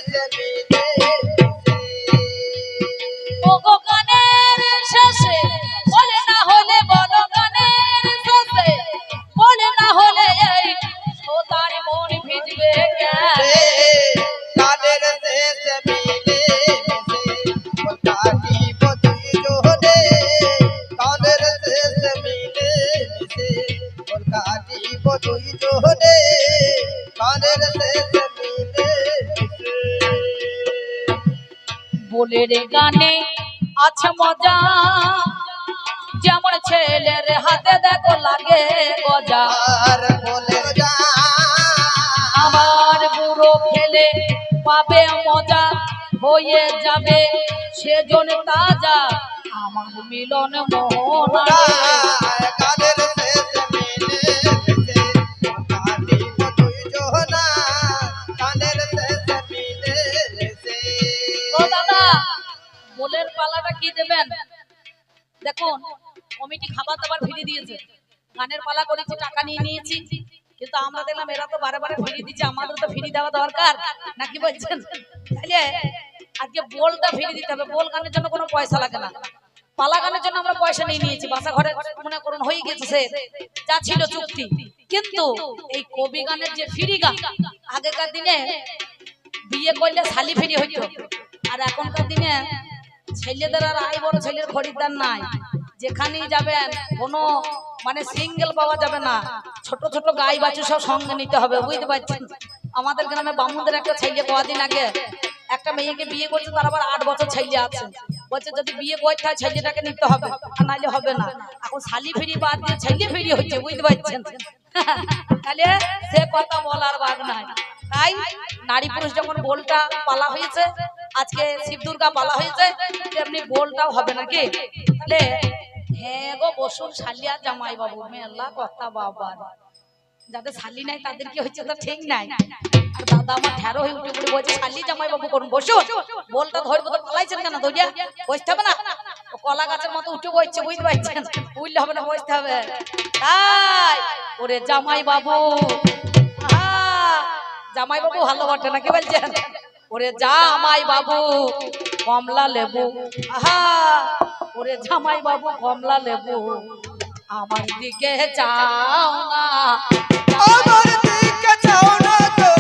শেষে মিলে ওগো গানের শেষে বলে না হলে বলো গানের শেষে বলে না হলে এই সোতার মন ভিজবে কেন গানের শেষে মিলে কাটিব দুই জোহরে গানের শেষে মিলে কাটিব দুই জোহরে গানের শেষে মিলে বলে রে গানে আছে মজা যেমন ছেলের হাতে দেখো লাগে গজা আর বলে যা আমার বুড়ো খেলে পাবে মজা হয়ে যাবে সেজন তাজা আমার মিলন মোহনা গানের শেষে মিলে কাটিব দুই জোহনা গানের শেষে মিলে ও দাদা বলের পালাটা কি দেবেন দেখুন কমিটি খাবার দাবার ফিরিয়ে দিয়েছে গানের পালা করেছি টাকা নিয়ে নিয়েছি কিন্তু আমরা দেখলাম এরা তো বারে বারে ফিরিয়ে দিচ্ছে আমাদের তো ফিরিয়ে দেওয়া দরকার নাকি বলছেন তাহলে আজকে বলটা ফিরিয়ে দিতে হবে বল গানের জন্য কোনো পয়সা লাগে না পালা গানের জন্য আমরা পয়সা নিয়ে নিয়েছি বাসা ঘরে মনে করুন হয়ে গেছে সে যা ছিল চুক্তি কিন্তু এই কবি গানের যে ফিরি গান আগেকার দিনে বিয়ে করলে শালি ফিরি হইতো আর এখনকার দিনে ছেলেদের আর আই বড় ছেলের খরিদ্দার নাই যেখানেই যাবেন কোনো মানে সিঙ্গেল পাওয়া যাবে না ছোট ছোট গাই বাছু সব সঙ্গে নিতে হবে বুঝতে পারছেন আমাদের গ্রামে বামুনদের একটা ছেলে কদিন আগে একটা মেয়েকে বিয়ে করছে তার আবার 8 বছর ছেলে আছে বলছে যদি বিয়ে করতে হয় ছেলেটাকে নিতে হবে আর নাহলে হবে না এখন শালি ফিরি বাদ দিয়ে ছেলে ফিরি হচ্ছে বুঝতে পারছেন তাহলে সে কথা বলার ভাগ নাই তাই নারী পুরুষ যখন বলটা পালা হয়েছে আজকে শিব দুর্গা পালা হয়েছে তেমনি বলটাও হবে নাকি তাহলে হ্যাঁ গো বসুন শালিয়া জামাই বাবু মেলা কথা বাবা যাদের শালি নাই তাদের কি হচ্ছে তা ঠিক নাই আর দাদা আমার ঠেরো হয়ে উঠে বলে বলছে শালি জামাই বাবু করুন বসুন বলটা ধরবো তো পালাইছেন কেন ধরিয়া বসতে হবে না ও কলা গাছের মতো উঠে বসছে বুঝতে পারছেন বুঝলে হবে না বসতে হবে তাই ওরে জামাই বাবু জামাই বাবু ভালো বটে নাকি বলছেন ওরে জামাই বাবু কমলা লেবু আহা ওরে জামাই বাবু কমলা লেবু আমার দিকে চাও না আমার দিকে চাও না তো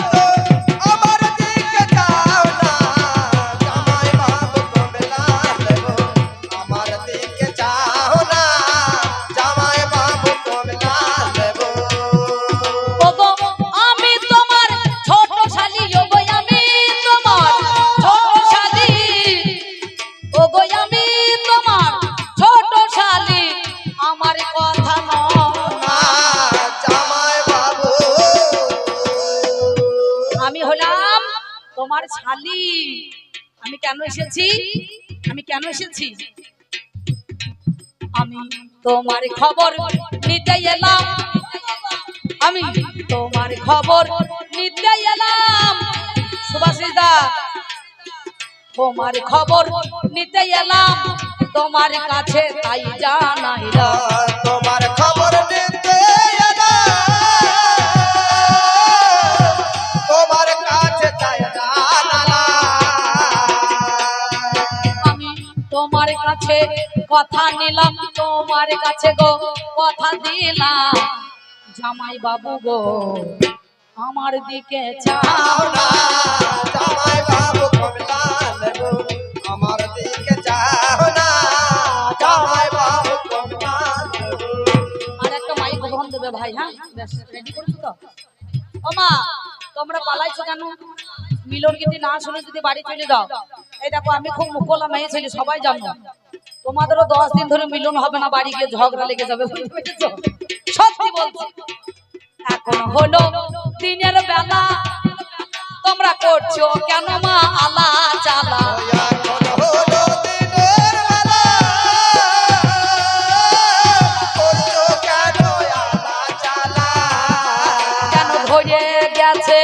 আমার দিকে চাও না জামাই বাবু কমলা লেবু আমার দিকে চাও না জামাই বাবু কমলা লেবু ওগো আমি তোমার ছোট শালি ওগো আমি তোমার ছোট শালি ওগো আমি তোমার ছোট শালি আমার কথা নয় জামাই বাবু আমি হলাম তোমার শালি আমি কেন এসেছি আমি তোমার খবর নিতে এলাম আমি তোমার খবর নিতে এলাম সুভাষিস দা তোমার খবর নিতে এলাম তোমার কাছে তাই জানাইলাম তোমার খবর নিতে এলাম তোমার কাছে তাই জানালাম আমি তোমার কাছে কথা নিলাম তোমার কাছে গো কথা দিলাম জামাই বাবু গো আমার দিকে চাও না জামাই বাবু কমলা লেবু আমার দিকে চাও না জামাই বাবু কমলা লেবু আর একটা মাইক বন্ধ দেবে ভাই হ্যাঁ রেডি করেছো তো ও মা তোমরা পালাইছো কেন মিলন গীতি না শুনে যদি বাড়ি চলে যাও এই দেখো আমি খুব মুখলা মেয়ে ছেলে সবাই জানো তোমাদেরও 10 দিন ধরে মিলন হবে না বাড়ি গিয়ে ঝগড়া লেগে যাবে বুঝেছো সত্যি বলছি এখন হলো দিনের বেলা তোমরা করছো কেন মা আলা চালা এখন হলো দিনের বেলা করছো কেন আলা চালা কেন ধরে গেছে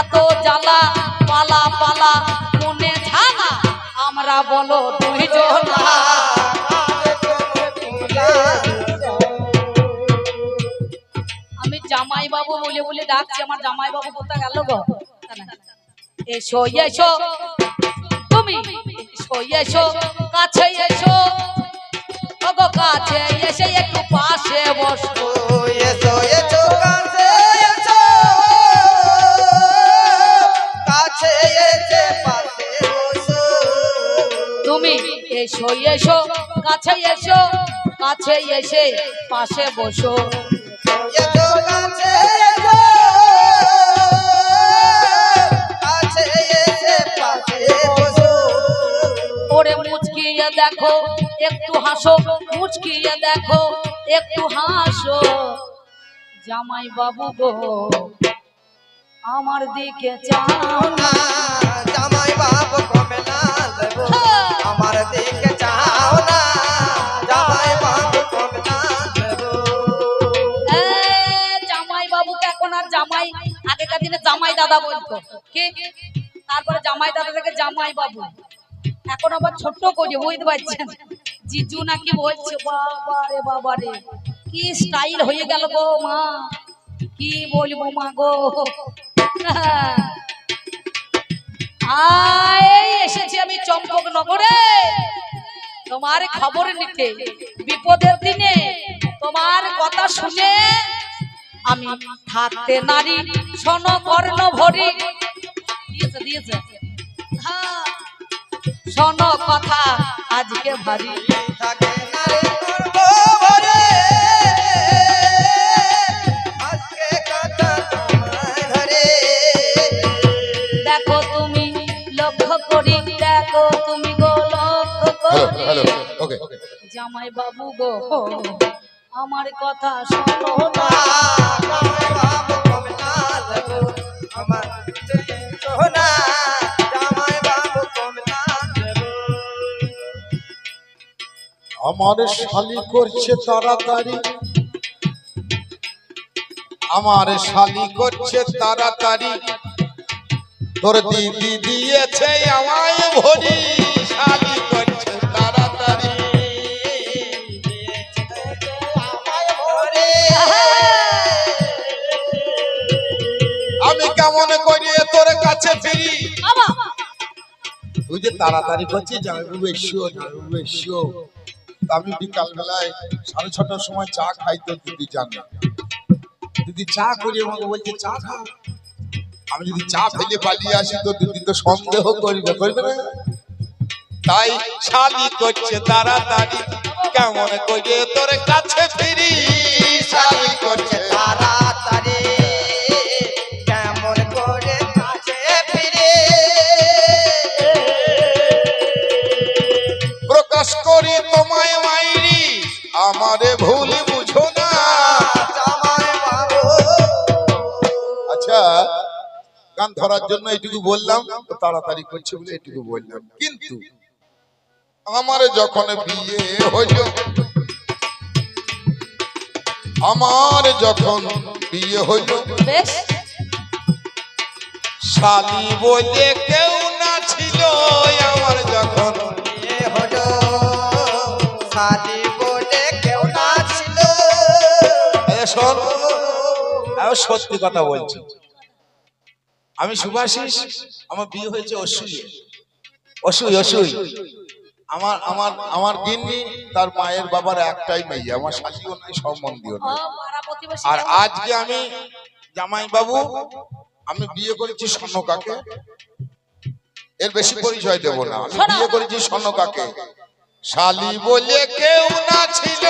এত জ্বালা পালা পালা মনে ঝালা আমরা বলো দুইজন আমি জামাই বাবু বলে বলে ডাকছি আমার জামাই বাবু কোথা গেল গো এসো এসো তুমি এসো এসো কাছে এসো ওগো কাছে এসে একটু পাশে বসো এসো এসো কাছে এসো কাছে এসে পাশে বসো তুমি এসো এসো কাছে এসো কাছে এসে পাশে বসো এসো কাছে এসো কাছে এসে পাশে বসো ওরে মুচকিয়ে দেখো একটু হাসো মুচকিয়ে দেখো একটু হাসো জামাই বাবু গো আমার দিকে চাও না জামাই বাবু কমে না দেবো আমার দিকে চাও না জামাই বাবু কমে না দেবো জামাই বাবুকে এখন আর জামাই আগেকার দিনে জামাই দাদা বলতো কে তারপরে জামাই দাদা থেকে জামাই বাবু এখন আবার ছোট্ট করে বুঝতে পারছেন জিজু নাকি বলছে বাবা রে কি স্টাইল হয়ে গেল গো মা কি বলবো মা গো এসেছি আমি চম্পকনগরে তোমার খবর নিতে বিপদের দিনে তোমার কথা শুনে আমি থাকতে নারী শোন কর্ণ ভরি দিয়েছে দিয়েছে হ্যাঁ শোনো কথা আজকে ভারী থাকে না রে করবো ভরে আজকে কথা তোমায় ধরে দেখো তুমি লক্ষ্য করি দেখো তুমি গো লক্ষ্য হ্যালো করি ওকে জামাই বাবু গো আমার কথা শোনো না জামাই বাবু কমে না দেবো আমার দিকে সোনা জামাই বাবু কমে না দেবো আমার শালি করছে তাড়াতাড়ি আমার শালি করছে তাড়াতাড়ি তোর দিদি দিয়েছে আমায় ভরি শালি করছে তাড়াতাড়ি আমায় ভরে আমি কেমন করি তোর কাছে ফিরি বাবা তুই যে তাড়াতাড়ি করছিস জামাইবাবু এসো আমি বিকাল বেলায় 6:30টার সময় চা খাই তো দিদি জানে দিদি চা করি আমাকে বলছে চা খা আমি যদি চা ফেলে পালিয়ে আসি তো দিদি তো সন্দেহ করবে না তাই শালি করছে তাড়াতাড়ি কেমন করে তোর কাছে ফিরি শালি করছে তাড়াতাড়ি কেমন করে কাছে ফিরে প্রকাশ করি তোমায় মাইরি আমারে ভুল বুঝো না জামাই বাবু আচ্ছা গান ধরার জন্য এইটুকু বললাম তো তাড়াতাড়ি করছে বলে এইটুকু বললাম কিন্তু আমার যখন বিয়ে হইল আমার যখন বিয়ে হইল বেশ শালি বলে কেউ না ছিল আমার যখন বিয়ে হলো শাদি বলে কেউ না ছিল শোন আমি সত্যি কথা বলছি আমি সুভাষিস আমার বিয়ে হয়েছে অসুই আমার আমার আমার গিন্নি তার মায়ের বাবার একটাই মেয়ে আমার শাশুড়িও নাই সম্বন্ধীও নাই পাড়া প্রতিবেশী আর আজকে আমি জামাই বাবু আমি বিয়ে করেছি স্বর্ণকাকে এর বেশি পরিচয় দেব না আমি বিয়ে করেছি স্বর্ণকাকে শালি বলে কেউ না ছিল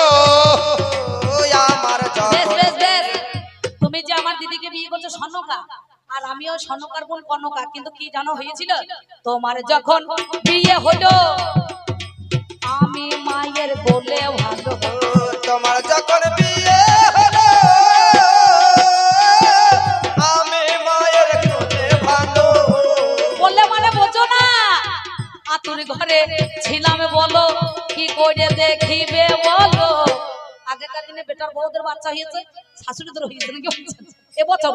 ওই আমার বেশ যখন বেশ বেশ তুমি যে আমার দিদিকে বিয়ে করছো স্বর্ণকা আর আমিও স্বর্ণকার বোন কনকা কিন্তু কি জানো হয়েছিল তোমার যখন বিয়ে হলো আমি মায়ের বলে ভালো তোমার যখন বিয়ে হলো আমি মায়ের কোলে ভালো বললে মানে বোঝো না আতুর ঘরে ছিলাম বলো কি করে দেখিবে বলো আগেকার দিনে বেটার বউদের বাচ্চা হয়েছে শাশুড়িদের হয়েছে নাকি এবছর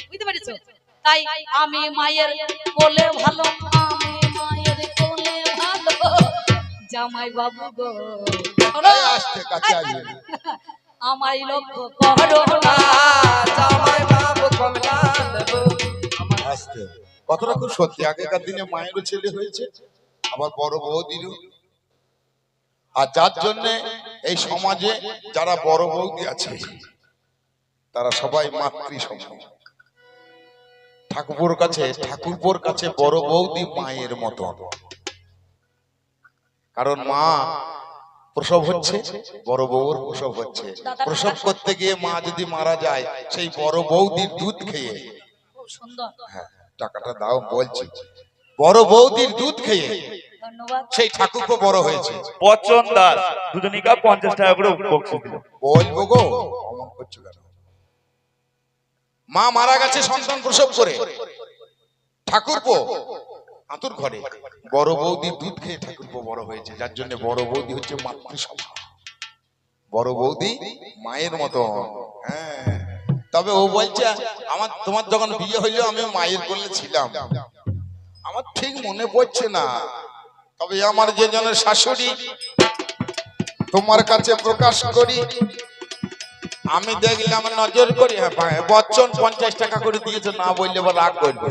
বুঝতে পেরেছো তাই আমি মায়ের কোলে ভালো আমি মায়ের কোলে ভালো জামাই বাবু গো এই আসতে কাছে আসবে আমায় লক্ষ্য করো না জামাই বাবু কমলা দেবো আমার আসতে কথাটা খুব সত্যি। আগেকার দিনে মায়েরও ছেলে হয়েছে, আবার বড় বৌদিরও। আর যার জন্য এই সমাজে যারা বড় বৌদি আছে তারা সবাই মাতৃ সমান। ঠাকুরপুর কাছে বড় বৌদি মায়ের মতো। কারণ মা প্রসব হচ্ছে, বড় বউর প্রসব হচ্ছে। প্রসব করতে গিয়ে মা যদি মারা যায়, সেই বড় বৌদির দুধ খেয়ে, খুব সুন্দর, হ্যাঁ টাকাটা দাও বলছি, বড় বৌদির দুধ খেয়ে ধন্যবাদ। সেই ঠাকুরপো বড় হয়েছে। বচ্চন দাস দুজনিকা 50 টাকা করে বকশিস দিল। বলবো গো, অমন করছো কেন? মা মারা গেছে সন্তান প্রসব করে, ঠাকুরপো আতুর ঘরে বড় বৌদির দুধ খেয়ে ঠাকুরপো বড় হয়েছে। যার জন্য বড় বৌদি হচ্ছে মাতৃ সমান, বড় বৌদি মায়ের মতো। হ্যাঁ, তবে ও বলছে তোমার যখন বিয়ে হইলো আমি মায়ের কোলে ছিলাম। আমার ঠিক মনে পড়ছে না, তবে আমার যে জনের শাশুড়ি তোমার কাছে প্রকাশ করি, আমি দেখলাম নজর করি, হ্যাঁ বচ্চন 50 টাকা করে দিয়েছে, না বললে বা রাগ করবে।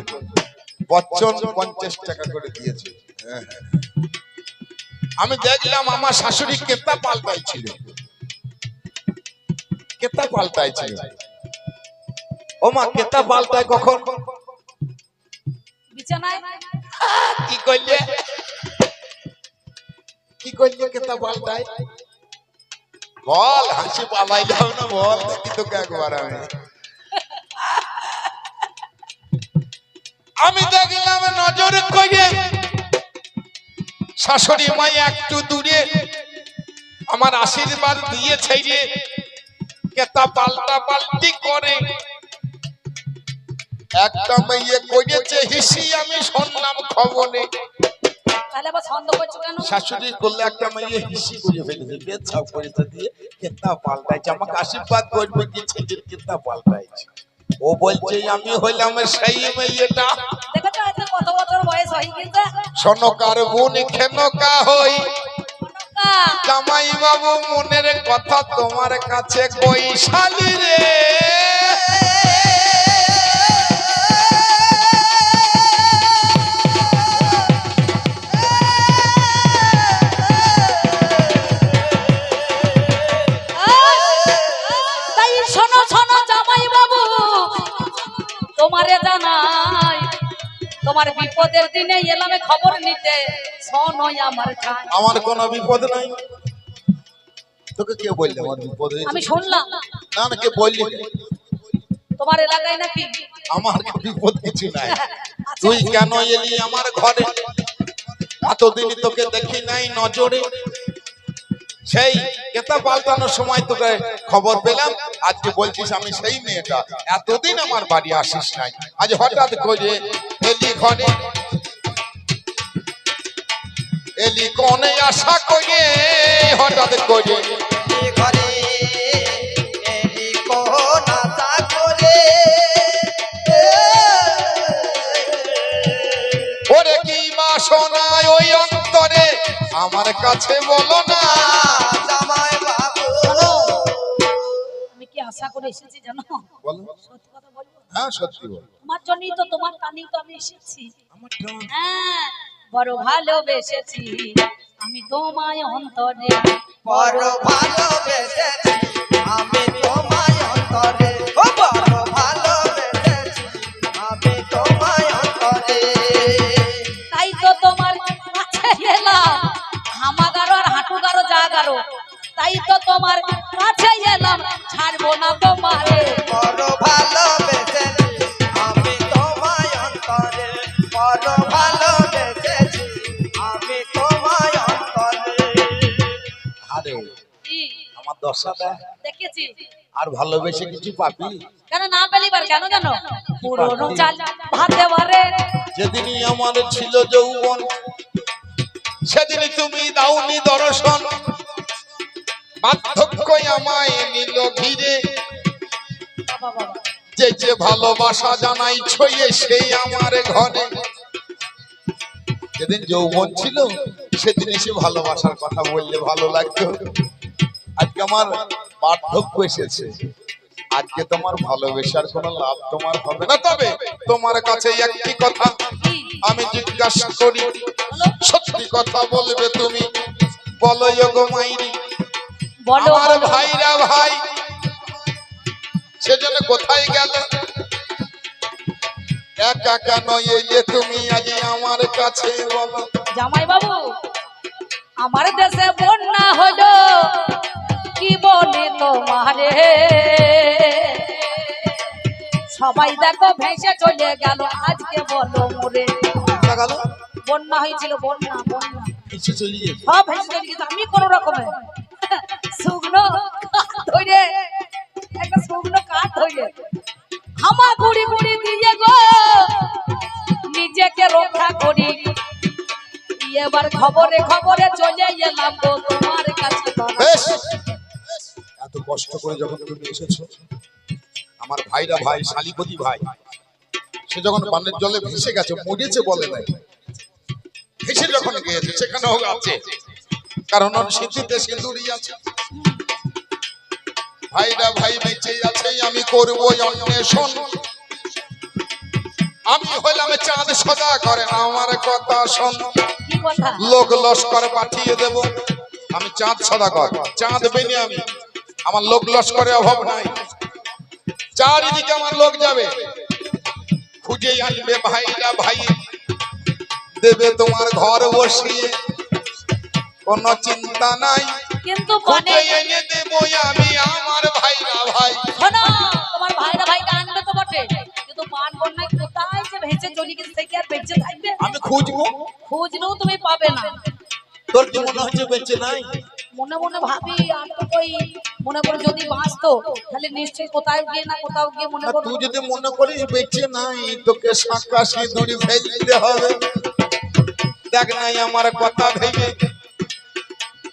বচ্চন 50 টাকা করে দিয়েছে। হ্যাঁ, আমি দেখলাম আমার শাশুড়ি কেতা পাল্টাইছিল, কেতা পাল্টাইছিল। ও মা কেতা পাল্টায় কখন? বিছানায় কি করলে, কি করলে কেতা পাল্টায়? বল, হাসি পালাই যাও না, বল দেখি তোকে একবার। আমি দেখলাম নজর করে শাশুড়ি মাই একটু দূরে আমার আশীর্বাদ দিয়ে ছেড়ে কেতা পাল্টা পাল্টি করে। একটা মেয়ে করেছে হিসি, আমি শুনলাম খবরে। তাহলে আবার সন্দেহ করছো কেন? শাশুড়ি করলে একটা মেয়ে হিসি করে ফেলেছে, বেছাও করেছে দিয়ে কেতা পাল্টাইছে। আমাকে আশীর্বাদ করবে কি ছেলের কেতা পাল্টাইছে। ও বলছে আমি হইলাম সেই মেয়েটা। দেখো তো আজকে কত বছর বয়স হয়ে গেছে। সনকার বোন খেনকা হই, কা, জামাই বাবু মনের কথা তোমার কাছে কই শালি রে। তাই শোনো শোনো জামাই বাবু, তোমারে জানাই তোমার বিপদের দিনে এলামে খবর নিতে। শোনো আমার জান, আমার কোনো বিপদ নাই। তোকে কে বললে আমার বিপদ হয়েছে? আমি শুনলাম না না, কে বললি? তোমার এলাকায় নাকি আমার বিপদ কিছু নাই। তুই কেন এলি আমার ঘরে? এতদিন তোকে দেখি নাই নজরে। সেই কেতা পাল্টানোর সময় তোকে খবর পেলাম, আজকে বলছিস আমি সেই মেয়েটা। এতদিন আমার বাড়ি আসিস নাই, আজ হঠাৎ করে এলি ঘরে। এলি কোনে আশা করে হঠাৎ করে? ঘরে এলি কোন আশা করে? ওরে কি মা শোনায় ওই অন্তরে আমার কাছে বলো না। জামাই বাবু, আমি কি আশা করে এসেছি জানো? বলো। সত্যি কথা বলবো, হ্যাঁ সত্যি বল। তোমার জন্যই তো, তোমার টানেই তো আমি এসেছি। আমার টান। হ্যাঁ, বড় ভালোবেসেছি আমি তোমায় অন্তরে। বড় ভালোবেসেছি আমি তোমায় অন্তরে। ও বড় ভালোবেসেছি আমি তোমায় অন্তরে। তাই তো তোমার কাছে এলাম, হামাগারো আর হাঁটুগারো জাগারো। তাই তো তোমার কাছে এলাম, ছাড়বো না তোমারে। বড় ভালোবেসেছি আমি তোমায় অন্তরে। বড় ভালোবেসেছি আমি তোমায় অন্তরে। আরে কি আমার দশাটা দেখেছি? আর ভালোবেসে কিছু পাবি? কেন না পেলিবার, কেন জানো? পুরনো চাল ভাতে ভরে। যেদিনই আমার ছিল যৌবন, সেদিনই তুমি দাওনি দর্শন। বার্ধক্যই আমায় নিল ঘিরে। বাবা বাবা, যে যে ভালোবাসা জানাই ছয়ে সেই আমার ঘরে। যেদিন যৌবন ছিল সেদিন এসে ভালোবাসার কথা বললে ভালো লাগতো। আজকে আমার বার্ধক্য এসেছে, আজকে তোমার ভালোবাসার কোনো লাভ তোমার হবে না, তবে তোমার কাছে একটি কথা কি আমি জিজ্ঞাসা করি, বলো সত্যি কথা বলবে তুমি? বলো গো মাইরি, বলো আমার বলো। ভাইরা ভাই সেজন্য কোথায় গেল? একা কেন এই যে তুমি আজ আমার কাছে বলো? জামাই বাবু, আমার দেশে বন্যা হলো, কি বলি তোমারে, সবাই দেখো ভেসে চলে গেল, আজকে বলো মোরে। গেল বন্যা হয়েছিল, বন্যা বন্যা, কিছু চলে গেছে। সব ভেসে চলে গেছে। আমি কোন রকমে শুকনো কাঠ ধরে, একটা শুকনো কাঠ ধরে হামা গুড়ি গুড়ি দিয়ে গো নিজেকে রক্ষা করি। এবার খবরে খবরে চলে এলাম গো তোমার কাছে। বেশ, এত কষ্ট করে যখন তুমি এসেছো, আমার ভাইরা ভাই, শালিপতি ভাই, সে যখন বানের জলে ভেসে গেছে, মরেছে বলে নাই, ভেসে যখন গিয়েছে সেখানেও আছে, কারণ ওর সিঁথিতে সিঁদুরই আছে। ভাইরা ভাই বেঁচে আছে, আমি করবো অন্বেষণ। আমি হইলাম চাঁদ সদা করে, আমার কথা শোন। কি কথা? লোক লস্কর পাঠিয়ে দেব, আমি চাঁদ সদাগর, চাঁদ বেনি আমি, আমার লোক লস্করে অভাব নাই। চারিদিকে আমার লোক যাবে, খুঁজে আনবে ভাইরা ভাই, দেবে তোমার ঘর বসিয়ে, কোনো চিন্তা নাই। কিন্তু খুঁজে বনে এনে দেবো আমি আমার ভাইরা ভাই। শোনো, তোমার ভাইরা ভাইকে আনবে তো বটে, কিন্তু বান বন্যায় কোথায় যে ভেসে চলে গেছে, সে কি আর বেঁচে থাকবে? আমি খুঁজবো, খুঁজলেও তুমি পাবে না। তোর কি মনে হচ্ছে বেঁচে নাই? মনে মনে ভাবি, আর তো কই মনে করে যদি বাঁচতো তাহলে নিশ্চয়ই কোথাও গিয়ে না কোথাও গিয়ে মনে না, করো। তুই যদি মনে করিস বেঁচে নাই, তোকে শাঁকা সিঁদুরি ফেলতে হবে। দেখ নাই আমার কথা ভেবে,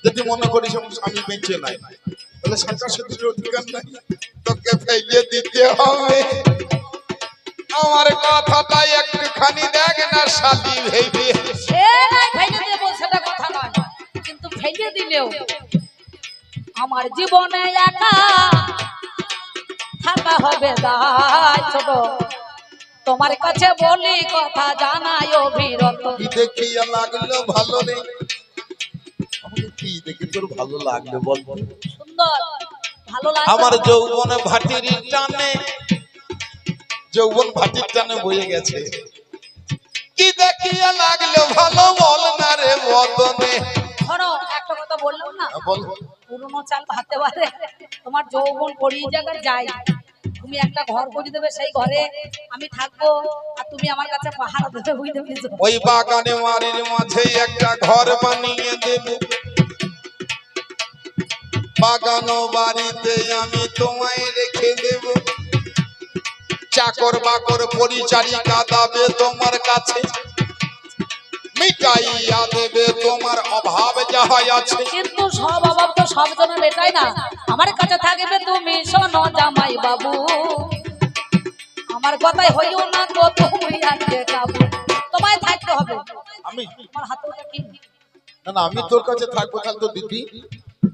যদি মনে করিস আমি বেঁচে নাই, তাহলে শাঁকা সিঁদুরির অধিকার নাই, তোকে ফেলে দিতে হবে। আমার কথাটা একটুখানি দেখ না শালি ভেবে। সে নাই ফেলে দেবো, সেটা কথা নয়, কিন্তু ফেলে দিলেও আমার জীবনে একা থাকা হবে দায়। ছোট তোমার কাছে বলি কথা জানাই অবিরত। কি দেখিয়া লাগলো ভালো রে? আমাকে কি দেখে তোর ভালো লাগলো বল? সুন্দর ভালো লাগে আমার যৌবন ভাটির টানে, যৌবন ভাটির টানে বয়ে গেছে। কি দেখিয়া লাগলো ভালো বল না রে বদনে? ধরো একটা কথা বললাম না, বল। পুরনো চাল ভাতে পারে, তোমার যৌবন পড়ি জায়গায় যাই, তুমি একটা ঘর করে দেবে, সেই ঘরে আমি থাকবো, আর তুমি আমার কাছে পাহারা দেবে, বুঝতে পেরেছো? ওই বাগানে বাড়ির মাঝে একটা ঘর বানিয়ে দেব, বাগান বাড়িতে আমি তোমায় রেখে দেব, চাকর বাকর পরিচারিকা দাবে তোমার কাছে, মিটাইয়া দেবে তোমার অভাব যাহা আছে। কিন্তু সব অভাব তো সব জন্য মেটাই না, আমার কাছে থাকবে তুমি, শোনো জামাই বাবু, আমার কথাই হইও না তো তুমি আজকে কাবু, তোমায় থাকতে হবে। আমি আমার হাতে ওটা কি? না না, আমি তোর কাছে থাকবো, তাহলে তো দিদি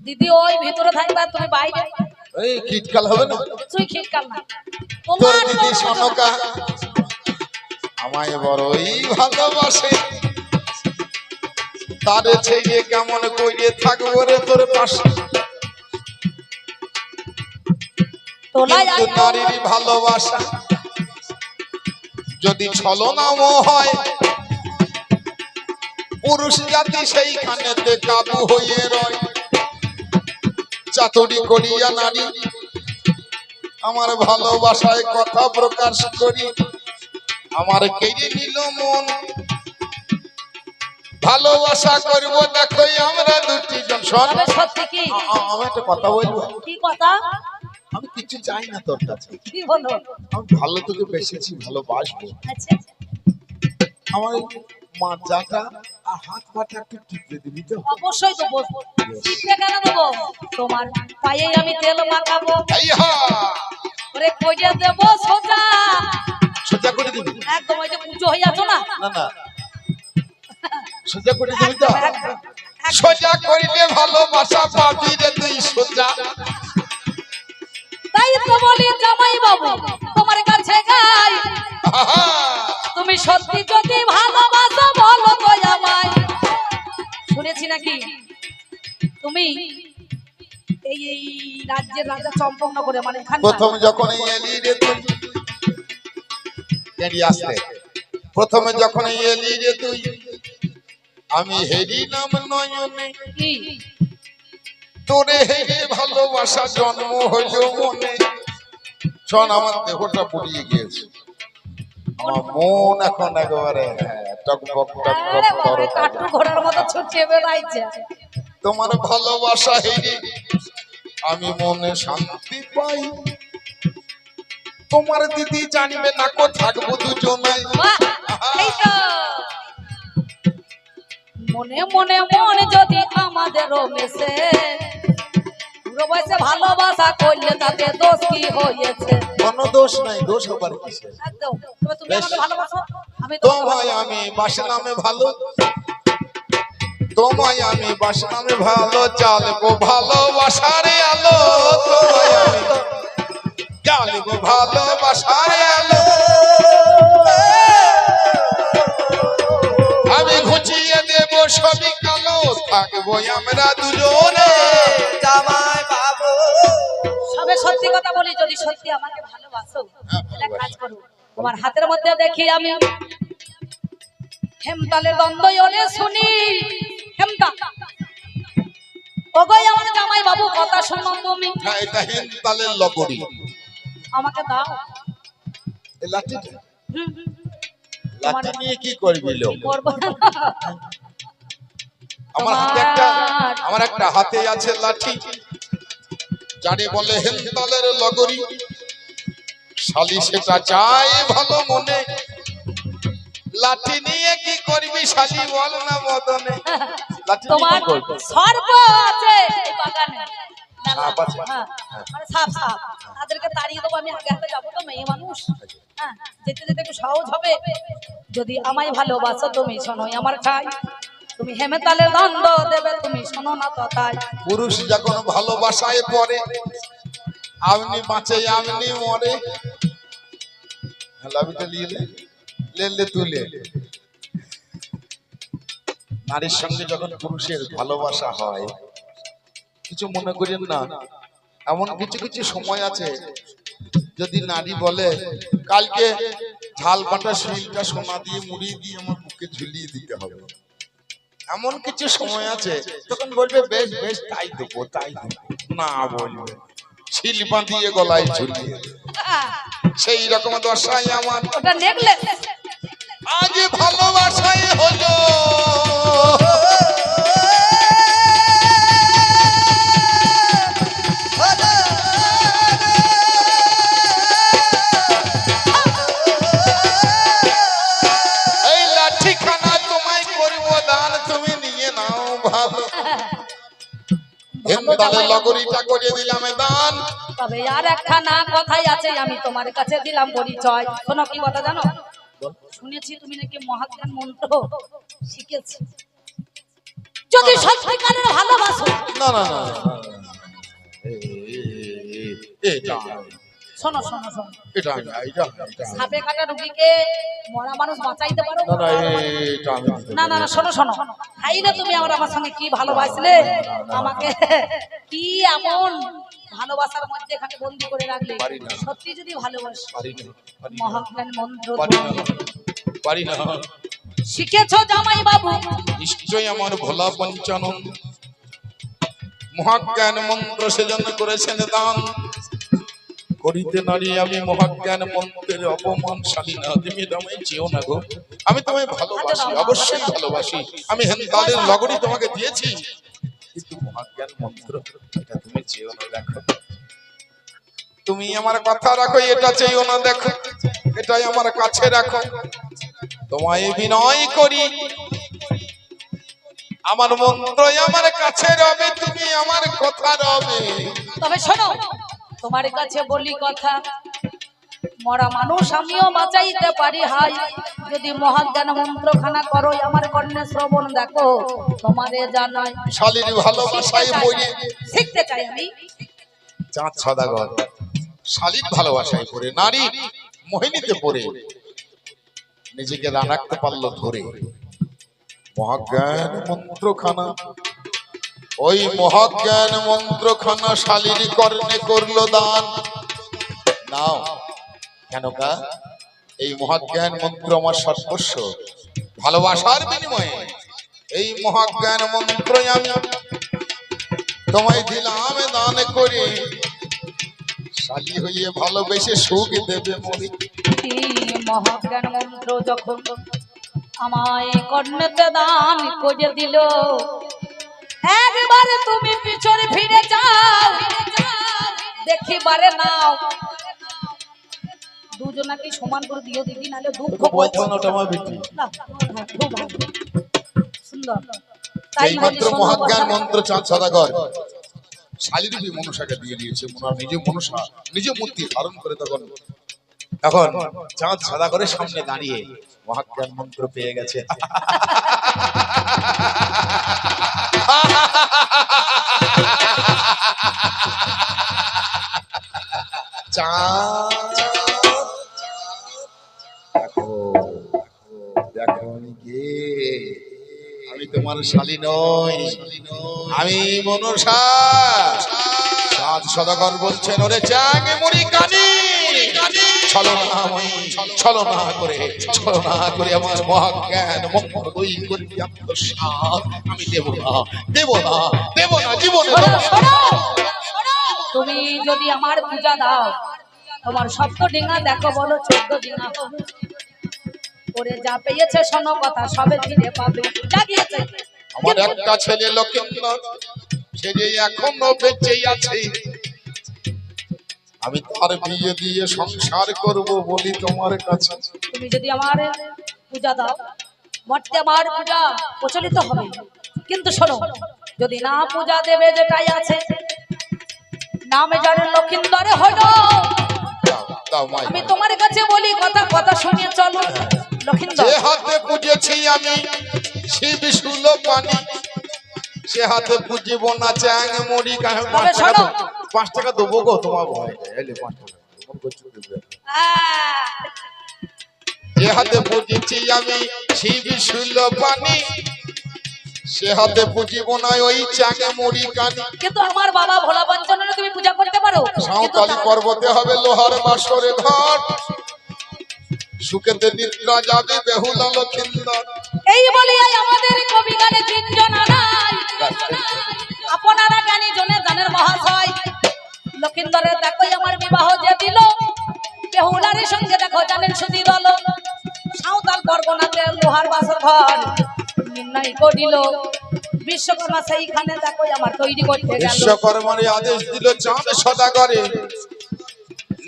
দিদি ওই ভিতরে থাকবে, আর তুমি বাইরে, এই শীতকাল হবে না? তুই খিটকাল না, তোর তোমার দিদি সনকা আমায় বড়ই ভালোবাসে, তারে ছেড়ে কেমন কইরে থাকবো রে তোর পাশে। তোলাই কিন্তু নারীর ভালোবাসা যদি ছলনাও হয়, পুরুষ জাতি সেইখানেতে কাবু হয়ে রয়। চাতুরি করিয়া নারী আমার ভালোবাসায় কথা প্রকাশ করি, আমার কেড়ে নিল মন। ভালোবাসা করবো দেখো আমরা দুটি জন। শোন, তবে সত্যি কি? আমি একটা কথা বলবো, কি কথা? আমি কিছু চাই না তোর কাছে, কি বলো? আমি ভালো তোকে বেসেছি, ভালোবাসবো। আচ্ছা আমার এই মাজাটা আর হাত পাটা একটু টিপে দিবি তো? অবশ্যই তো বলবো, টিপে কেন দেবো? তোমার পায়ে আমি তেল মাখাবো, এই হা, ওরে কইয়া দেবো সোজা, সোজা করে দিবি? একদম ওই যে পুজো হয়ে যাচ্ছ না, না না, সোজা করে দিবি তো? একদম, একদম। সোজা করিলে ভালোবাসা পাবি রে তুই সোজা। তাই তো বলি জামাই বাবু তোমার কাছে গাই তুমি সত্যি যদি ভালোবাসো বলো তো আমায়। শুনেছি নাকি তুমি এই এই রাজ্যের রাজা চম্পকনগরে মানে প্রথম যখন এলি রে তুই এড়িয়ে আসতে প্রথমে যখন এলি রে তুই আমি হেরি নাম নয়নে কি তোরে হেরে ভালোবাসা জন্ম হইল মনে। শোন আমার দেহটা পুড়িয়ে গিয়েছে, আমার মন এখন একেবারে টকবক আরে টকবক বাবা কাটু ঘোড়ার মতো ছুটিয়ে বেড়াইছে। তোমার ভালোবাসা হেরে আমি মনে শান্তি পাই। তোমার দিদি জানিবে না কো থাকবো দুজনে। বাহ, এই তো। মনে মনে মন যদি আমাদেরও মেশে পুরো বয়সে ভালোবাসা করলে তাতে দোষ কি হয়েছে? কোনো দোষ নাই, দোষ হবার কিসের? একদম। তবে তুমি আমাকে ভালোবাসো, আমি তোমায় আমি বাসনামে ভালো, তোমায় আমি বাসনামে ভালো, চালবো ভালোবাসারে আলো। তোমায় আমি চালবো ভালোবাসারে আলো। আমি ঘুচিয়ে দেব সবই কালো, থাকবো আমরা দুজনে। জামাই বাবু সবে সত্যি কথা বলি, যদি সত্যি আমাকে ভালোবাসো একটা কাজ করো, তোমার হাতের মধ্যে দেখি আমি হেমতালের দ্বন্দ্ব ওরে শুনি। হেমতা ওগো আমার জামাই বাবু কথা শোনো তুমি, হ্যাঁ, এটা হেমতালের লগড়ি। আমাকে দাও। এই লাঠিটা, হুম, হুম, লাঠি নিয়ে কি করবি লো? করবো না। আমার একটা হাতে আছে লাঠি, যারে বলে হেমতালের লগড়ি। শালি সেটা চাই ভালো মনে, লাঠি নিয়ে কি করবি শালি বল না বদনে। লাঠি নিয়ে তোমার কি করবি? সর্প আছে এই বাগানে। সাপ আছে? হ্যাঁ, মানে সাপ সাপ তাদেরকে তাড়িয়ে দেবো। আমি আগে আগে যাবো তো, মেয়ে মানুষ। হ্যাঁ, যেতে যেতে একটু সহজ হবে। যদি আমায় ভালোবাসো তুমি শোনোই আমার ঠাই, তুমি হেমেতালের দ্বন্দ্ব দেবে তুমি শোনো না তো তাই। পুরুষ যখন ভালোবাসায় পড়ে, আমনি বাঁচে আমনি মরে। লাভিটা নিয়ে লে তুলে। নারীর সঙ্গে যখন পুরুষের ভালোবাসা হয়, কিছু মনে করেন না, এমন কিছু কিছু সময় আছে যদি নারী বলে কালকে ঝাল বাটা শরীরটা সোনা দিয়ে মুড়ি দিয়ে আমার বুকে ঝুলিয়ে দিতে হবে, এমন কিছু সময় আছে তখন বলবে বেশ বেশ তাই দেবো তাই দেবো। না বলবে শিল বাঁধিয়ে গলায় ঝুলিয়ে। সেই রকম দশাই আমার ওটা নেকলেস। আজ ভালোবাসাই হলো। এই লাঠিখানা তোমায় করব দান, তুমি নিয়ে নাও ভালো। হেমতালের লগড়িটা করে দিলাম দান। তবে আর একটা না কথাই আছে, আমি তোমার কাছে দিলাম পরিচয়। শোনো কি কথা জানো? শুনেছি তুমি নাকি মহাজ্ঞান মন্ত্র শিখেছো। যদি সত্যিকারের ভালোবাসো, না না না, এটা শোনো শোনো শোনো, এটা সাপে কাটা রুগীকে মরা মানুষ বাঁচাইতে পারো? না না, এটা আমি না না না, শোনো শোনো, তাইলে তুমি আমার সঙ্গে কি ভালোবাসলে, আমাকে কি এমন ভালোবাসার মধ্যে এখানে বন্দি করে রাখলে? পারি না। সত্যি যদি ভালোবাসো, পারি না, মহাজ্ঞান মন্ত্র পারি না, পারি না। শিখেছো জামাই বাবু? নিশ্চয় আমার ভোলা পঞ্চানন মহাজ্ঞান মন্ত্র সেজন্য করেছেন দান। করিতে নারী আমি মহাজ্ঞান মন্ত্রের অপমানশালী না, তুমি তোমায় চেও না গো। আমি তোমায় ভালোবাসি, অবশ্যই ভালোবাসি। আমি হেমতালের লগড়ি তোমাকে দিয়েছি, কিন্তু মহাজ্ঞান মন্ত্র এটা তুমি চেও না। দেখো তুমি আমার কথা রাখো, এটা চেয়েও না। দেখো এটাই আমার কাছে রাখো। তোমায় বিনয় করি, আমার মন্ত্র আমার কাছে রবে, তুমি আমার কথা রবে। তবে শোনো, তোমার কাছে বলি কথা, মরা মানুষ আমিও বাঁচাইতে পারি হাই, যদি মহাজ্ঞান মন্ত্রখানা করো আমার কর্ণে শ্রবণ দেখো তোমারে জানাই। শালীর ভালোবাসায় মরি। শিখতে চাই আমি। চাঁদ সদাগর শালীর ভালোবাসায় পড়ে, নারী মোহিনীতে পড়ে নিজেকে রাখতে পারলো ধরে। মহাজ্ঞান মন্ত্রখানা, ওই মহাজ্ঞান মন্ত্রখানা শালীর কর্ণে করলো দান। নাও কেন কা, এই মহাজ্ঞান মন্ত্র আমার সর্বস্ব, ভালোবাসার বিনিময়ে এই মহাজ্ঞান মন্ত্র আমি তোমায় দিলাম দান করে। শালী হইয়ে ভালোবেসে সুখ দেবে মরি। এই মহাজ্ঞান মন্ত্র যখন আমায় কর্ণেতে দান করে দিল, একবার তুমি পিছনে ফিরে যাও, দেখিবারে নাও। দুজনাকে সমান করে দিও দিদি, নাহলে দুঃখ না। খুব ভালো, সুন্দর। তাই এই বলি মাত্র শোনো মহাজ্ঞান কথাটা। মন্ত্র চাঁদ সদাগর শালীরূপী মনসাকে দিয়ে দিয়েছে। নিজে মনসা নিজে মূর্তি ধারণ করে তখন এখন চাঁদ সদাগরের সামনে দাঁড়িয়ে মহাজ্ঞান মন্ত্র পেয়ে গেছে। চাঁদ দেখো, দেখো আমি কে, আমি তোমার শালী নই, আমি মনসা। চাঁদ সদাগর বলছেন, ওরে চাঁদ মুড়ি কানি, ছলনা করে আমার মহাজ্ঞান মন্ত্র দই করবি আত্মসাৎ। আমি দেব না, দেব না, দেব না জীবনে। শোনো, শোনো, তুমি যদি আমার পূজা দাও, তোমার সপ্ত ডিঙা দেখো, বলো 14 ডিঙা ওরে যা পেয়েছে, শোনো কথা সবে ফিরে পাবে, যা দিয়েছে। আমার একটা ছেলে লক্ষিন্দর, সে যে এখনো বেঁচে আছে, আমি তার বিয়ে দিয়ে সংসার করব বলি তোমার কাছে। তুমি যদি আমার পূজা দাও, মর্তে আমার পূজা প্রচলিত হবে। কিন্তু শোনো, যদি না পূজা দেবে, যেটাই আছে নামে জানেন লক্ষিন্দরে হলো। দাও মাই, আমি তোমার কাছে বলি কথা, কথা শুনিয়ে চলো। লক্ষিন্দর যে হাতে পুজেছি আমি শিব শুলো পানি, সে হাতে পুজিব না চ্যাং মুড়ি কানি। তবে শোনো, 5 টাকা দেবো গো তোমার ভয়, এলে 5 টাকা তোমার কচু দেবে। যে হাতে পুজেছি আমি শিব শুলো পানি, সে হাতে পুজিব না ওই চ্যাং মুড়ি কানি। কিন্তু আমার বাবা ভোলা পঞ্চনের তুমি পূজা করতে পারো। সাঁওতালি পর্বতে হবে লোহার বাসরে ঘাট, সুখেতে নিদ্রা যাবে বেহুলা লক্ষিন্দর। এই বলিয়াই আমাদের কবি গানে 3 জন আনাই, আপনারা জ্ঞানী জনে জানের মহাশয়। লক্ষিন্দরের দেখো আমার বিবাহ যে দিল, বেহুলারের সঙ্গে দেখো জানেন সুদি দল। সাঁওতাল পরগনাতে লোহার বাসর ঘর নির্ণয় করিল, বিশ্বকর্মা সেইখানে দেখো আমার তৈরি করতে গেল। বিশ্বকর্মার আদেশ দিল চাঁদ সদাগরে,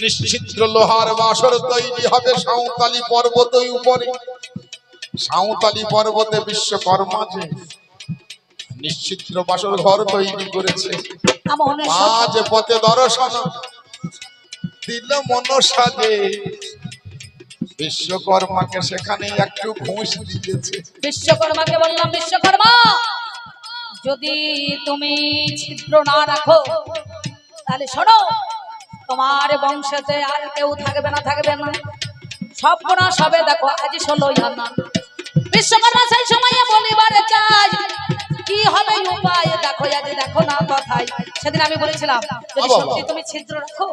নিশ্চিত্র লোহার বাসর তৈরি হবে সাঁওতালি পর্বতের উপরে। সাঁওতালি পর্বতে বিশ্বকর্মা যে নিশ্চিত্র বাসর ঘর তৈরি করেছে। আজ পথে দর্শন দিল মনসা যে, বিশ্বকর্মাকে সেখানে একটু ঘুষ দিয়েছে। বিশ্বকর্মাকে বললাম, বিশ্বকর্মা যদি তুমি ছিদ্র না রাখো, তাহলে শোনো, তোমার বংশেতে আর কেউ থাকবে না, থাকবে না, সব না সবে দেখো আজ 16 আনা। বিশ্বকর্মা সেই সময়ে বলিবারে চাই, কি হবে উপায় দেখো, আজ দেখো না কথাই। সেদিন আমি বলেছিলাম, যদি সত্যি তুমি ছিদ্র রাখো,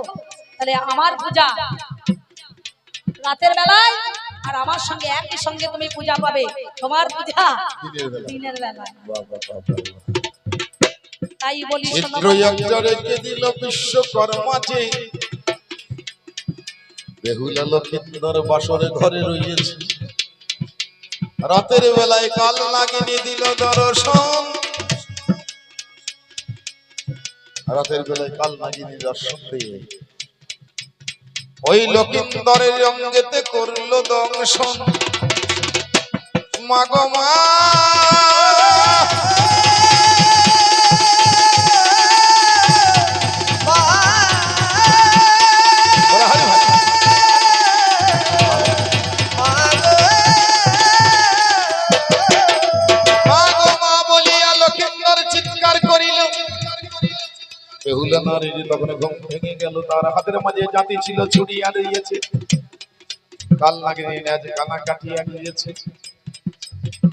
তাহলে আমার পূজা রাতের বেলায় আর আমার সঙ্গে একই সঙ্গে তুমি পূজা পাবে, তোমার পূজা দিনের বেলায়। তাই বলি শোনো, চিত্র একটা রেখে দিল বিশ্বকর্মা যে, বেহুলা লক্ষিন্দর বাসরে ঘরে রয়েছে। রাতের বেলায় কাল লাগিয়ে দিল দর্শন, রাতের বেলায় কাল লাগিয়ে দর্শন পেয়ে ওই লক্ষিন্দরের অঙ্গেতে করলো দংশন। মাগো মা বেহুলা বেহুলা নারীর তখন ঘুম ভেঙে গেল। তার হাতের মাঝে জাতি ছিল ছুরি আর দিয়েছে, কাল নাগিনী আজ কানা কাটিয়ে দিয়েছে।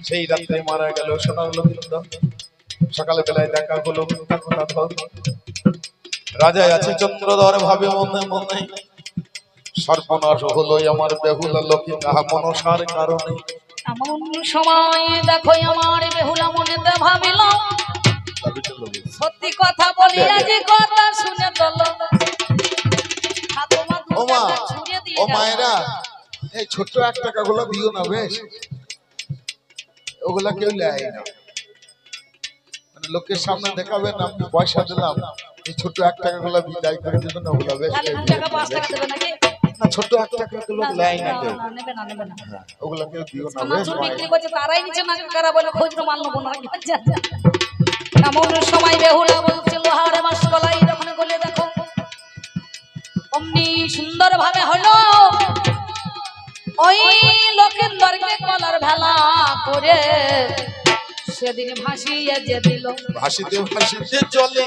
সেই রাত্রে মারা গেল সোনার লক্ষিন্দর। সকালে বেলায় দেখা হলো মিথ্যা কথা ধর। রাজা আছে চন্দ্রধর ভাবে মনে মনে, সর্বনাশ হলো আমার বেহুলা লক্ষিন্দর মনসার কারণে। এমন সময় দেখো আমার বেহুলা মনেতে ভাবিল, সত্যি কথা বলি আজ কথা শুনে চলো। ও মা, ও মায়েরা, এই ছোট্ট 1 টাকা গুলো দিও না, বেশ ওগুলা কেউ নেয় না, মানে লোকের সামনে দেখাবেন আপনি পয়সা দিলাম, এই ছোট্ট 1 টাকা গুলো বিদায় করে দেবেন। ওগুলা বেশ তাহলে 2 টাকা 5 টাকা দেবে নাকি? না, ছোট্ট 1 টাকা গুলো নেয় না কেউ, নেবে না, নেবে না। ওগুলা কেউ দিও না, আমার বেশ চুল মায়েরা। বিক্রি করছে তারাই নিচে না কারা বলে খোঁজ তো মানলো না। এমন সময় বেহুলা বলছে লোহারে মাস গলাই যখন বলে দেখো অমনি সুন্দর ভাবে হলো ওই লক্ষিন্দরকে কলার ভেলা করে সেদিন ভাসিয়ে যে দিল। ভাসিতে ভাসিতে চলে,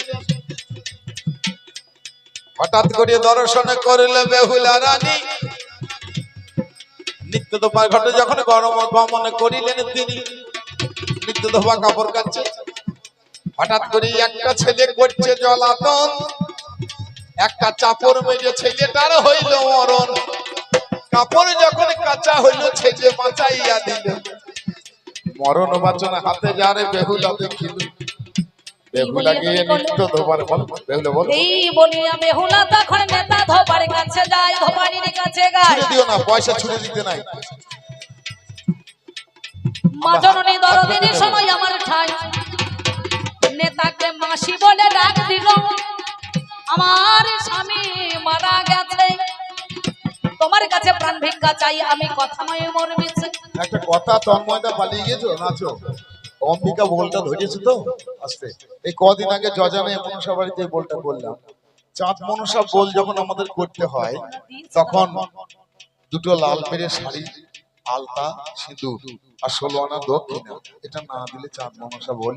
হঠাৎ করে দর্শন করলে বেহুলা রানী। নিত্য দোপার ঘটে যখন গরম গমন করিলেন তিনি, নিত্য দোপা কাপড় কাচ্ছে। হঠাৎ করে একটা ছেলে করছে জ্বলাতন, একটা চাপড় মেরে ছেলেটার হইল মরণ। কাপড় যখন কাঁচা হইল ছেলে বাঁচাইয়া দিল, মরণ বাঁচন হাতে যারে বেহুলা দেখিল। বেহুলা গিয়ে নিত্য ধোবার বল, বেহুলা বল, এই বলিয়া বেহুলা তখন নেতা ধোপার কাছে যায়, ধোপারির কাছে গায়। ছুড়ে দিও না, পয়সা ছুড়ে দিতে নাই। মা জননী দরদিনী সময় আমার ঠাই, নেতাকে মাসি বলে ডাক দিল। আমার স্বামী মারা গেছে, তোমার কাছে প্রাণ ভিক্ষা চাই, আমি কথা নয় মর মিছে। একটা কথা, তন্ময়দা পালিয়ে গেছো নাচো, অম্বিকা বলটা ধরেছে তো আস্তে। এই কদিন আগে জজানে মনসা বাড়িতে বলটা করলাম। চাঁদ মনসা বল যখন আমাদের করতে হয়, তখন 2টো লাল পেরে শাড়ি, আলতা, সিঁদুর আর 16 আনা দক্ষিণা, এটা না দিলে চাঁদ মনসা বল।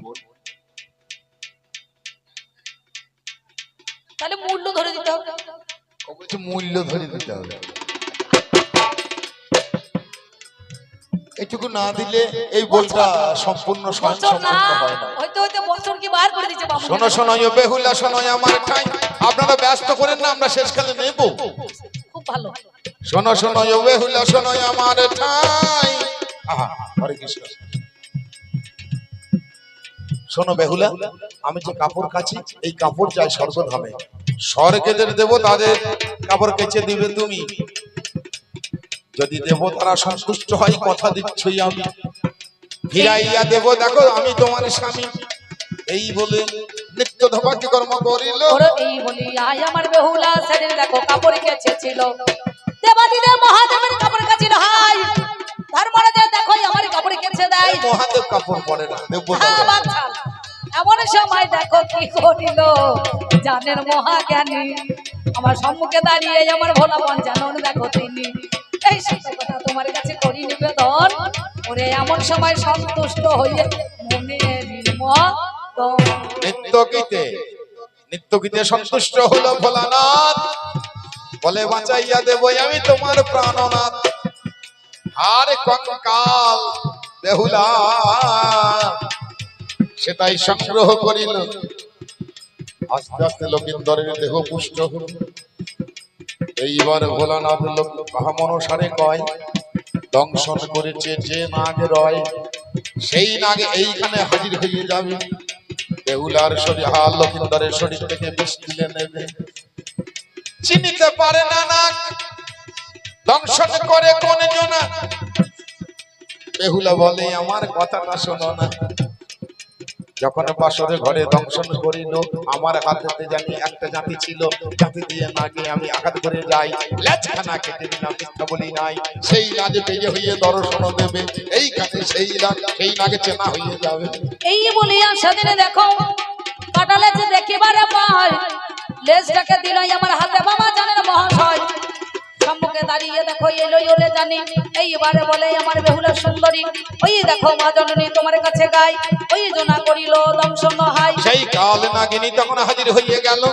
তাহলে মূল্য ধরে দিতে হবে। ও বলছে মূল্য ধরে দিতে হবে, এইটুকু না দিলে এই বলটা সম্পূর্ণ স্বয়ংসম্পূর্ণ হয় না। হইতে হইতে বছর কি বার করে দিচ্ছে বাবা। শোনো শোনো ও বেহুলা শোনো আমার ঠাই, আপনারা ব্যস্ত করেন না, আমরা শেষকালে নেব। খুব ভালো। শোনো শোনো ও বেহুলা শোনো আমার ঠাই। আহা, হরে কৃষ্ণ। শোনো বেহুলা, আমি যে কাপড় কাচি, এই কাপড় চাই স্বর্গধামে। স্বর্গেদের দেব, তাদের কাপড় কেচে দিবে তুমি। যদি দেবতারা সন্তুষ্ট হয়, কথা দিচ্ছই আমি ফিরাইয়া দেব। দেখো আমি তোমার স্বামী। এই বলে নিত্য ধোপাকে কর্ম করিল। ওরে এই বলি আয় আমার বেহুলা সেদিন দেখো কাপড় কেচেছিল, দেবাদিদেব মহাদেবের কাপড় কাচিল। হাই ধর্মরাজা দেখো আমার কাপড় কেচে দেয়। মহাদেব কাপড় পরে না, দেবতা হ্যাঁ, পরে। বাচ্চা। এমন সময় দেখো কি করিল জানের মহাজ্ঞানী আমার সম্মুখে দাঁড়িয়ে আমার ভোলা পঞ্চানন দেখো তিনি। এই সত্য কথা তোমার কাছে করি নিবেদন, ওরে এমন সময় সন্তুষ্ট হইয়ে মনে নিত্য গীতে সন্তুষ্ট হলো ভোলানাথ, বলে বাঁচাইয়া দেব আমি তোমার প্রাণনাথ। আর কঙ্কাল বেহুলা সেটাই সংগ্রহ করিল। আস্তে আস্তে লক্ষিন্দরের দেহ পুষ্ট হল। এইবার ভোলানাথ লোক মনসারে কয়, দংশন করেছে যে নাগ রয়, সেই নাগে এইখানে হাজির হয়ে যাবে। বেহুলার শরীর, লক্ষিন্দরের শরীর থেকে বিষ তুলে নেবে। চিনিতে পারে না নাগ, দংশন করে কোন জনা। বেহুলা বলে আমার কথাটা শোনো না। যখন বাসরে ঘরে দংশন করিল, আমার হাতে জানি একটা জাতি ছিল, জাতি দিয়ে নাগে আমি আঘাত করে যাই, লেজখানা কেটে দিলাম, মিথ্যা বলি নাই। সেই লাজে পেয়ে হইয়ে দর্শন দেবে, এইখানে সেই নাগে চেনা হয়ে যাবে। এই বলিয়া সেদিনে দেখো কাটালে যে দেখিবারে পায়, লেজটাকে দিল আমার হাতে বাবা জানেন মহাশয়। সম্মুখে দাঁড়িয়ে দেখো এলো ওরে জানি। এইবারে বলে আমার বেহুলা সুন্দরী, ওই দেখো মা জননী তোমার কাছে গাই, ওই জনা করিল দংশন হাই। সেই কাল নাগিনী তখন হাজির হইয়া গেল।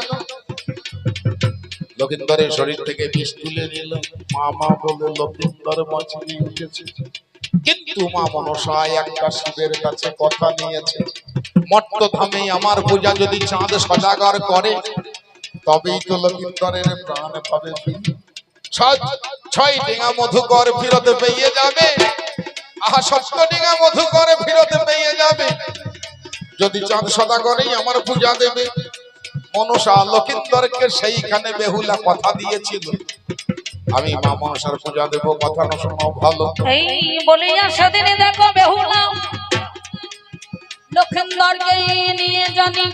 লক্ষিন্দরের শরীর থেকে বিষ তুলে নিল। মামা বলে লক্ষিন্দর বাঁচিয়ে উঠেছে। কিন্তু মা মনসা একটা শিবের কাছে কথা নিয়েছে, মর্তধামে আমার পূজা যদি চাঁদ সদাগর করে তবেই তো লক্ষিন্দরের প্রাণ পাবে ফিরে। ছয় ডিঙা মধুকর ফিরতে পেয়ে যাবে, আহা 7 ডিঙা মধুকর ফিরতে পেয়ে যাবে যদি চাঁদ সদাগরেই আমার পূজা দেবে। মনসা লক্ষিন্দরকে সেইখানে বেহুলা কথা দিয়েছিল, আমি মা মনসার পূজা দেব, কথা না শোনো ভালো। এই বলিয়া সেদিন দেখো বেহুলা লক্ষিন্দরকে নিয়ে জানি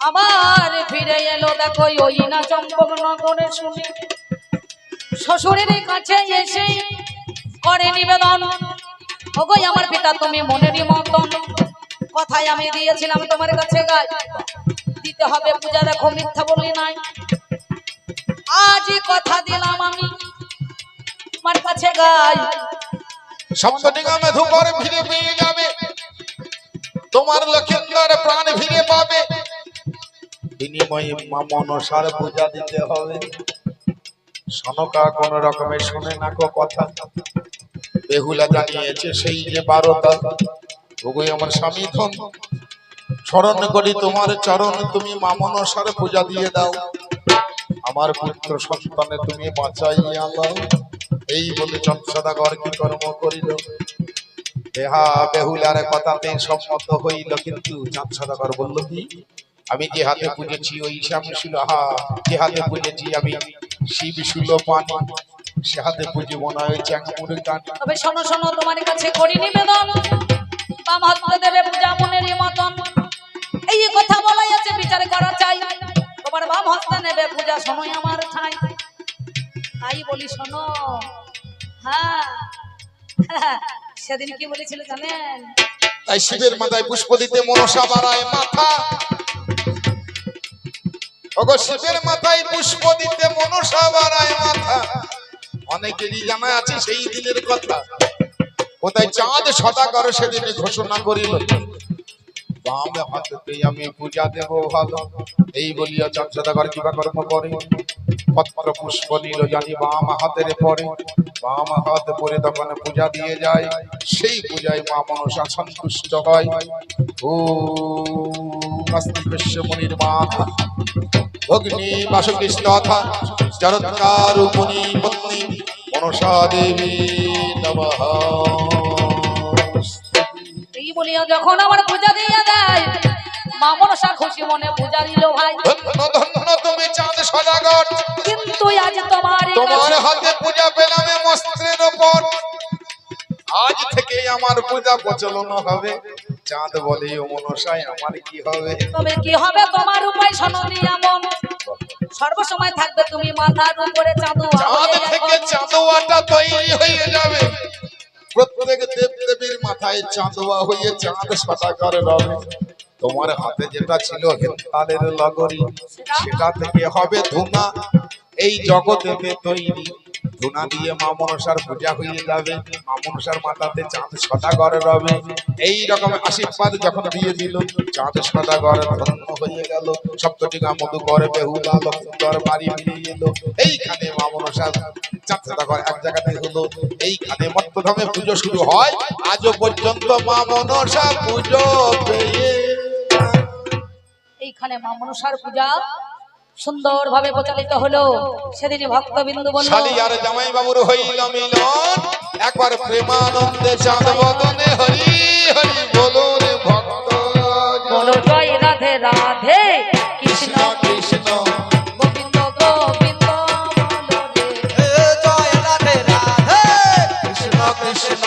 আবার ফিরে এলো। দেখো ওই না চম্পক নগরে শুনে শ্বশুরের কাছে এসে করে নিবেদন, ওগো আমার পিতা তুমি মনেরই মতন কথাই আমি দিয়েছিলাম তোমার কাছে গাই দিতে হবে পূজা, দেখো মিথ্যা বলি নাই, আজই কথা দিলাম আমি তোমার কাছে গাই। 7 ডিঙা মধুকর ফিরে পেয়ে যাবে, তোমার লক্ষিন্দর প্রাণ ফিরে পাবে, বিনিময়ে মা মনসার পূজা দিতে হবে। সনকা কোন রকমে শুনে না কো কথা। বেহুলা জানিয়েছে সেই যে 12টা, ওগোই আমার স্বামী ধন, স্মরণ করি তোমার চরণ, তুমি মা মনসার পূজা দিয়ে দাও, আমার পুত্র সন্তানে তুমি বাঁচাইয়া দাও। এই বলে চাঁদ সদাগর কি কর্ম করিল, বেহুলার কথাতে সম্মত হইল। কিন্তু চাঁদ সদাগর বলল কি, আমি যে হাতে পুজেছি ওই শ্যাম ছিল, যে হাতে পুজেছি আমি শিব শুল পানি, সে হাতে পুজিব না ওই চ্যাংমুড়ি কানি। তবে শোনো শোনো তোমার কাছে করি নিবেদন, বাম হাতে দেবে পূজা মনেরই মতন, এই কথা বলাই আছে বিচার করা চাই, তোমার বাম হাতে নেবে পূজা শোনোই আমার ঠাই। তাই বলি শোনো, হ্যাঁ সেদিন কি বলেছিল জানেন? তাই শিবের মাথায় পুষ্প দিতে মনসা বাড়ায় মাথা, ওগো শিবের মাথায় পুষ্প দিতে মনসা বাড়ায় মাথা। অনেকেরই জানা আছে সেই দিনের কথা, কোথায় চাঁদ সদাগর সেদিন ঘোষণা করিল, বাম হাতে আমি পূজা দেব ভালো। এই বলিয়া চাঁদ সদাগর কিবা কর্ম করে, পত্র পুষ্প নিল জানি বাম হাতের পরে, বাম হাতে পরে তখন পূজা দিয়ে যায়। সেই পূজায় মা মনসা সন্তুষ্ট হয়। ও কাস্তি বিশ্বমণির মাথা ভগ্নী বাসকৃষ্ণ অথা চরৎকার মুনি পত্নী মনসা দেবী নমঃ। এই বলিয়া যখন আমার পূজা দিয়ে দেয় মা মনসা খুশি মনে পূজা দিল ভাই। ধন্য ধন্য তুমি চাঁদ সদাগর, কিন্তু আজ তোমার হাতে পূজা পেলাম মস্ত্রের উপর, আজ থেকে আমার পূজা প্রচলন হবে। চাঁদ বলে ও মনসায় আমার কি হবে? তবে কি হবে তোমার উপায় শোনি এমন, সর্বসময় থাকবে তুমি মাথার উপরে চাঁদোয়া, চাঁদ থেকে চাঁদোয়াটা তৈরি হয়ে যাবে, প্রত্যেক দেব দেবীর মাথায় চাঁদোয়া হয়ে চাঁদ সদাগর রবে। তোমার হাতে যেটা ছিল হেন্তালের লগরি, সেটা থেকে হবে ধুনা, এই জগতে তৈরি ধুনা দিয়ে মা মনসার পূজা হয়ে যাবে, মা মনসার মাথাতে চাঁদ সদাগর রবে। এই রকম আশীর্বাদ যখন দিয়ে দিল, চাঁদ সদাগর ধন্য হয়ে গেল। 7 ডিঙা মধুকর বেহুলা লক্ষিন্দর বাড়ি ফিরে এলো। এইখানে মা মনসার চাঁদ সদাগর এক জায়গাতে হলো, এইখানে মর্তধামে পুজো শুরু হয়। আজও পর্যন্ত মা মনসা পুজো পেয়ে, এইখানে মা মনসার পূজা সুন্দর ভাবে প্রচালিত হলো। সেদিন ভক্তবিন্দু বলল, শালি আর জামাই বাবুর হইল মিলন, একবার প্রেমানন্দে চাঁদ বদনে হরি হরি বলো রে ভক্ত, বলো জয় রাধে রাধে কৃষ্ণ কৃষ্ণ গোবিন্দ গোবিন্দ বলো রে। জয় রাধে রাধে কৃষ্ণ কৃষ্ণ